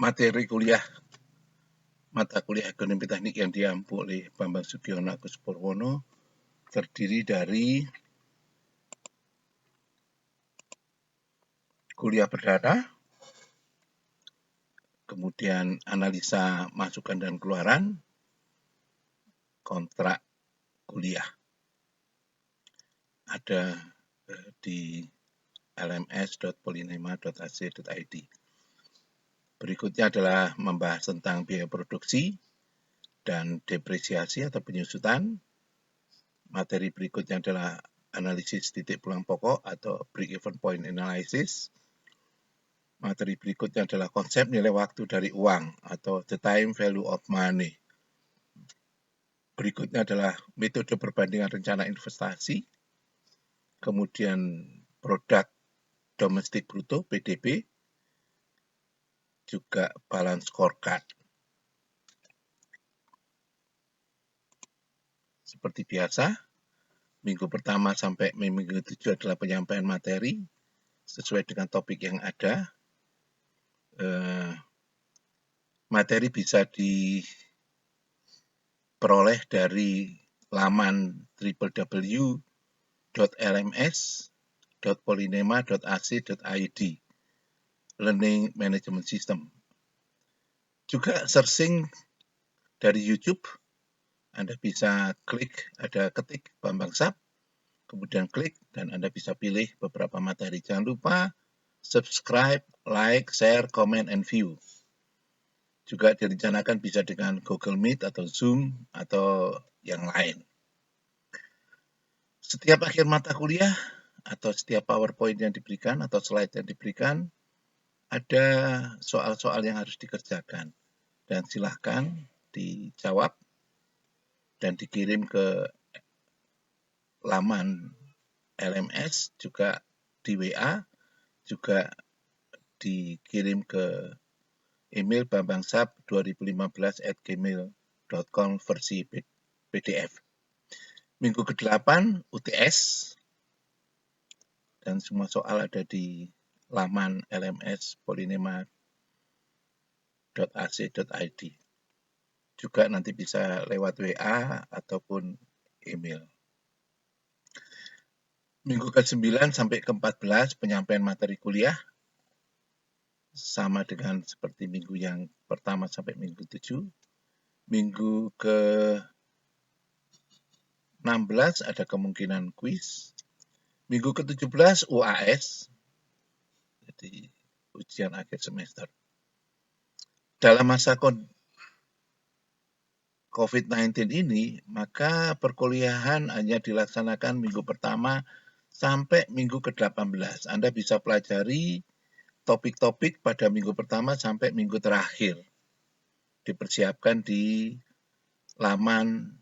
materi kuliah mata kuliah ekonomi teknik yang diampu oleh Bambang Sugiono Agus Purwono terdiri dari kuliah perdana, kemudian analisa masukan dan keluaran, kontrak kuliah. Ada di lms.polinema.ac.id. Berikutnya adalah membahas tentang biaya produksi dan depresiasi atau penyusutan. Materi berikutnya adalah analisis titik pulang pokok atau break-even point analysis. Materi berikutnya adalah konsep nilai waktu dari uang atau the time value of money. Berikutnya adalah metode perbandingan rencana investasi. Kemudian produk domestik bruto (PDB), juga balance scorecard. Seperti biasa, minggu pertama sampai minggu 7 adalah penyampaian materi sesuai dengan topik yang ada. Materi bisa diperoleh dari laman www.lms.polinema.ac.id Learning Management System. Juga searching dari YouTube, Anda bisa klik, ada ketik Bambang Sap, kemudian klik, dan Anda bisa pilih beberapa materi. Jangan lupa subscribe, like, share, comment, and view. Juga direncanakan bisa dengan Google Meet atau Zoom atau yang lain. Setiap akhir mata kuliah atau setiap PowerPoint yang diberikan atau slide yang diberikan, ada soal-soal yang harus dikerjakan. Dan silahkan dijawab dan dikirim ke laman LMS, juga di WA, juga dikirim ke email bambangsap2015@gmail.com versi PDF. Minggu ke-8 UTS, dan semua soal ada di laman lms.polinema.ac.id. Juga nanti bisa lewat WA ataupun email. Minggu ke-9 sampai ke-14 penyampaian materi kuliah, sama dengan seperti minggu yang pertama sampai minggu 7. Minggu ke-16 ada kemungkinan kuis. Minggu ke-17 UAS, jadi ujian akhir semester. Dalam masa COVID-19 ini, maka perkuliahan hanya dilaksanakan minggu pertama sampai minggu ke-18. Anda bisa pelajari topik-topik pada minggu pertama sampai minggu terakhir. Dipersiapkan di laman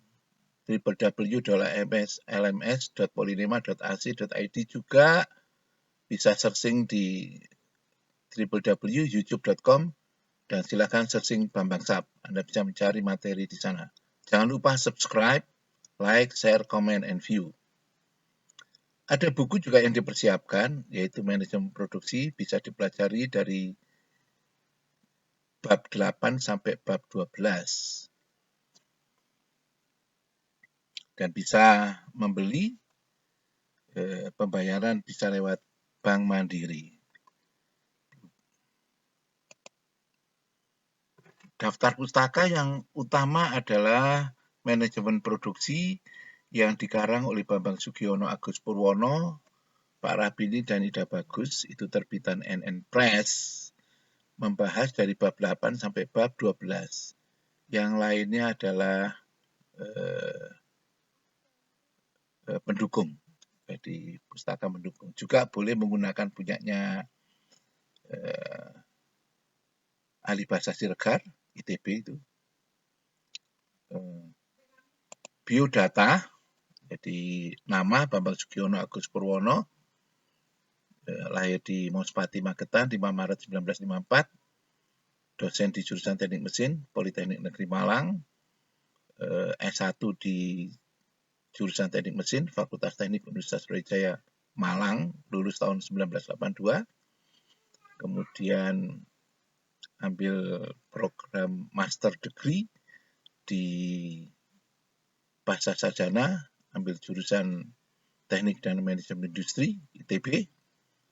www.lms.polinema.ac.id, juga bisa searching di www.youtube.com dan silakan searching Bambang Sap. Anda bisa mencari materi di sana. Jangan lupa subscribe, like, share, comment, and view. Ada buku juga yang dipersiapkan, yaitu manajemen produksi, bisa dipelajari dari bab 8 sampai bab 12. Dan bisa membeli, pembayaran bisa lewat Bank Mandiri. Daftar pustaka yang utama adalah manajemen produksi yang dikarang oleh Bambang Sugiono Agus Purwono, Pak Rabini, dan Ida Bagus. Itu terbitan NN Press. Membahas dari bab 8 sampai bab 12. Yang lainnya adalah pendukung. Jadi pustaka mendukung. Juga boleh menggunakan punyanya ahli bahasa Siregar, ITB itu. Biodata, jadi nama Bambang Sugiono Agus Purwono, lahir di Mospati, Magetan, 5 Maret 1954, dosen di jurusan Teknik Mesin, Politeknik Negeri Malang, S1 di jurusan Teknik Mesin, Fakultas Teknik Universitas Brawijaya Malang, lulus tahun 1982. Kemudian ambil program Master Degree di Bahasa Sarjana, ambil jurusan Teknik dan Manajemen Industri, ITB,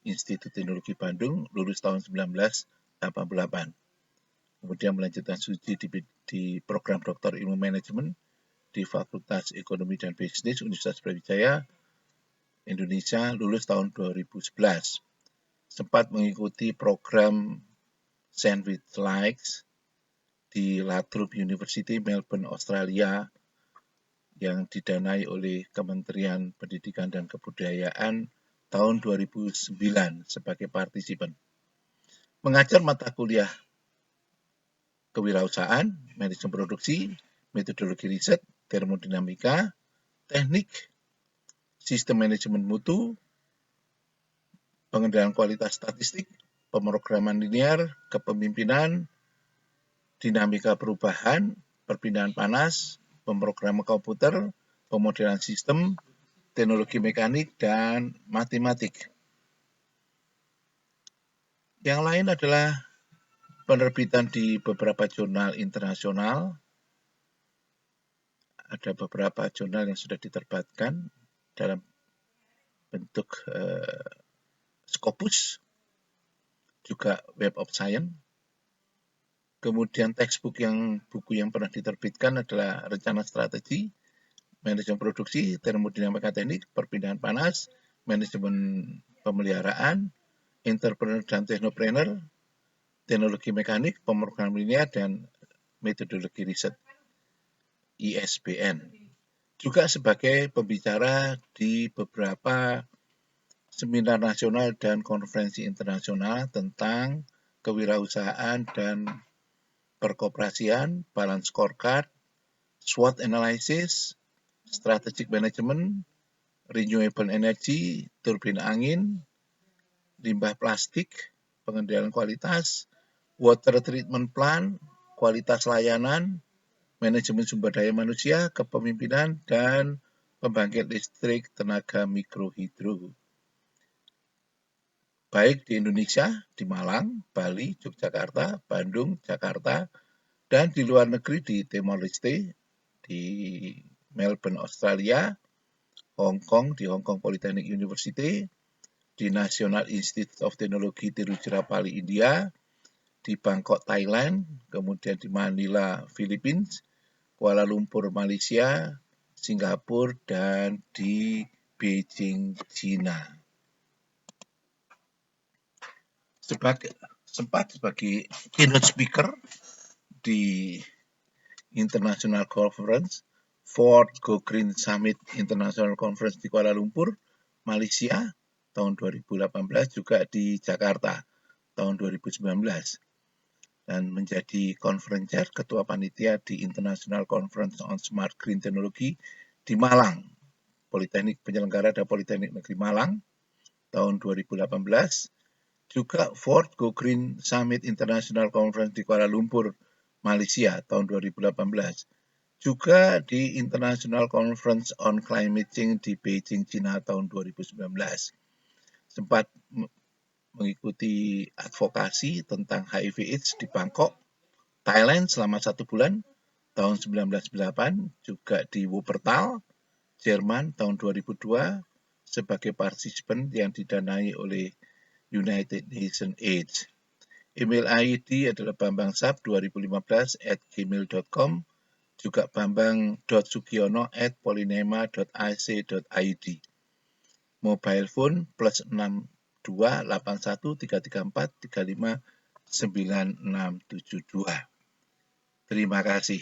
Institut Teknologi Bandung, lulus tahun 1988. Kemudian melanjutkan studi di program Doktor Ilmu Manajemen di Fakultas Ekonomi dan Bisnis Universitas Brawijaya, Indonesia, lulus tahun 2011. Sempat mengikuti program Sandwich Likes di La Trobe University, Melbourne, Australia, yang didanai oleh Kementerian Pendidikan dan Kebudayaan tahun 2009 sebagai partisipan. Mengajar mata kuliah kewirausahaan, manajemen produksi, metodologi riset, termodinamika, teknik, sistem manajemen mutu, pengendalian kualitas statistik, pemrograman linear, kepemimpinan, dinamika perubahan, perpindahan panas, pemrograman komputer, pemodelan sistem, teknologi mekanik, dan matematik. Yang lain adalah penerbitan di beberapa jurnal internasional. Ada beberapa jurnal yang sudah diterbitkan dalam bentuk Scopus, juga Web of Science. Kemudian textbook buku yang pernah diterbitkan adalah Rencana Strategi, Manajemen Produksi, Termodinamika Teknik, Perpindahan Panas, Manajemen Pemeliharaan, Entrepreneur dan Technopreneur, Teknologi Mekanik, Pemrograman Linear, dan Metodologi Riset, ISBN. Juga sebagai pembicara di beberapa seminar nasional dan konferensi internasional tentang kewirausahaan dan perkoperasian, balance scorecard, SWOT analysis, strategic management, renewable energy, turbin angin, limbah plastik, pengendalian kualitas, water treatment plant, kualitas layanan, manajemen sumber daya manusia, kepemimpinan, dan pembangkit listrik tenaga mikrohidro. Baik di Indonesia, di Malang, Bali, Yogyakarta, Bandung, Jakarta, dan di luar negeri di Timor Leste, di Melbourne, Australia, Hong Kong, di Hong Kong Polytechnic University, di National Institute of Technology Tiruchirappalli, India, di Bangkok, Thailand, kemudian di Manila, Philippines, Kuala Lumpur, Malaysia, Singapura, dan di Beijing, China. Sempat sebagai keynote speaker di International Conference, Ford Go Green Summit International Conference di Kuala Lumpur, Malaysia, tahun 2018, juga di Jakarta, tahun 2019. Dan menjadi conference chair, ketua panitia di International Conference on Smart Green Technology di Malang, Politeknik Penyelenggara dan Politeknik Negeri Malang, tahun 2018. Juga Ford Go Green Summit International Conference di Kuala Lumpur, Malaysia, tahun 2018. Juga di International Conference on Climate Change di Beijing, China, tahun 2019. Sempat mengikuti advokasi tentang HIV/AIDS di Bangkok, Thailand selama 1 bulan, tahun 1998. Juga di Wuppertal, Jerman, tahun 2002, sebagai partisipan yang didanai oleh United Nations AIDS. Email ID adalah bambangsap2015@gmail.com, juga bambang.sugiono@polynema.ac.id. Mobile phone +628133435967. Terima kasih.